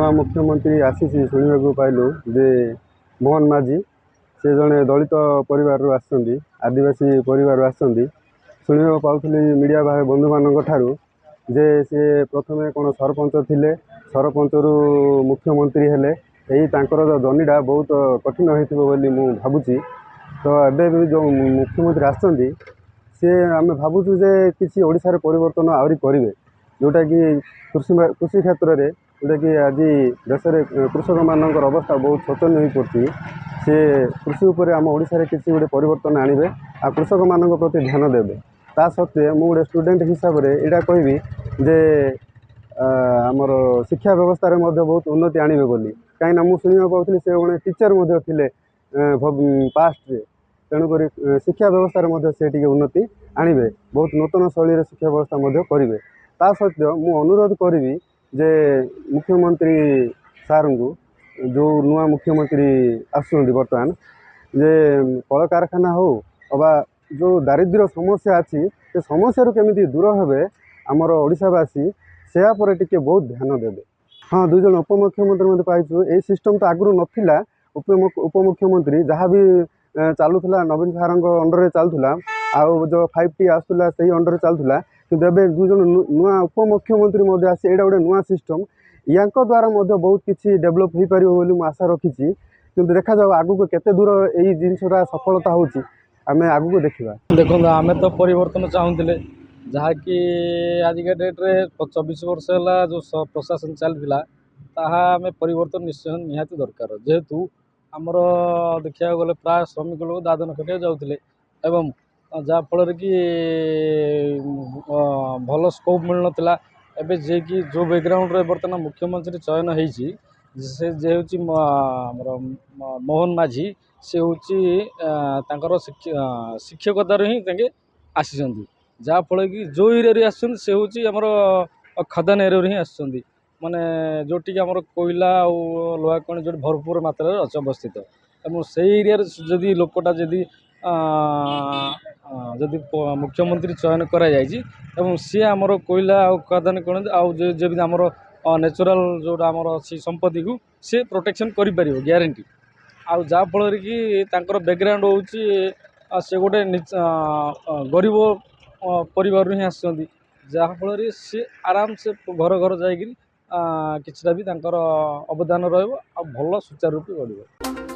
नुआ मुख्यमंत्री आसी शुणा पाइलु जे मोहन माझी से जड़े दलित परिवार आसछन्ति आदिवासी परिवार आसछन्ति शुणा पाउथली मीडिया बंधु मान जे से प्रथमे कौन सरपंच थिले सरपंच रु मुख्यमंत्री हेले यही तांकर जर्नीटा बहुत कठिन होइथिबो बोली मु भाबुची। तो एबे भी जो मुख्यमंत्री आसछन्ति से आमे भाबुछु जे किसी ओडिसा रे परिवर्तन आउरी करिवे जोटा कि कृषि क्षेत्र में जोटा कि आज देश में कृषक मान अवस्था बहुत शोचनीय हो पड़ी सी कृषि उपर आम ओडिशा रे किसी गोटे परिवर्तन आणवे आ कृषक मान प्रति ध्यान देवे ता सत्वे मु गोटे स्टूडेंट हिसाब से यहाँ कहबी जे आमर शिक्षा व्यवस्था रे बहुत उन्नति आणवे बोली कहीं मुझे शुणा पाऊँ से गोटे टीचर थे पास्ट रे तेणुक शिक्षा व्यवस्था रे से उन्नति आणवे बहुत नूतन शैली शिक्षा व्यवस्था करेंगे ता सत्वे मु अनुरोध करी जे मुख्यमंत्री सार को जो नुआ मुख्यमंत्री आसुँच बर्तमान जे कल कारखाना हो अबा जो दारिद्र्य समस्या अच्छी से समस्या केमी दूर हे आमर ओडिशावासी से टिके बहुत ध्यान देवे। हाँ दुई जन उपमुख्यमंत्री पाइछु ये सिस्टम तो आगु नाला उपमुख्यमंत्री जहाँ भी चलूला नवीन सार अंडर चलूला आउ जो 5T आसूला से अंडर चलूला कि दुई जन नुआ उपमुख्यमंत्री आसी यहाँ गोटे नुआ सिस्टम या द्वारा बहुत किसी डेभलप हो पार आशा रखी कि देखा जाओ आगु केते दूर यही जिनसा सफलता होची आमे आगु देखा। देखो आमे तो परिवर्तन चाहूले जहाँकि आजिका डेट्रे 24 वर्ष है जो प्रशासन चलता ताहा परिवर्तन निश्चय निहाती दरकार जेहेतु आमर देखा गले प्राय श्रमिक लोग दादन खटिया जाऊे एवं जहाँफल कि भल स्कोप मिल नाला एवं जे कि जो बैकग्राउंड रे बर्तमान मुख्यमंत्री चयन होती से जे हूँ मोहन माझी से हूँ शिक्षकतार ही आसी जहाँफल कि जो एरिया से हूँ आमर खदान एरिया ही आसुँच माने जोटी आमर कोयला और लोहा कण जो भरपूर मात्रा अच्छे अवस्थित एवं से एरिया जदि लोकटा जदि जदि मुख्यमंत्री चयन कर सी आमर कोयला आ खदान कण आम नेचुरल जोटा आमर अच्छी संपत्ति को सी प्रोटेक्शन कर ग्यारंटी आ जहाँफल कि बैकग्राउंड हूँ से गोटे गरीब परिवार ही आसुँच जहाँफल सी आराम से घर घर जाकि किसी भी अवदान रहा भल सुचारू रूपे बढ़।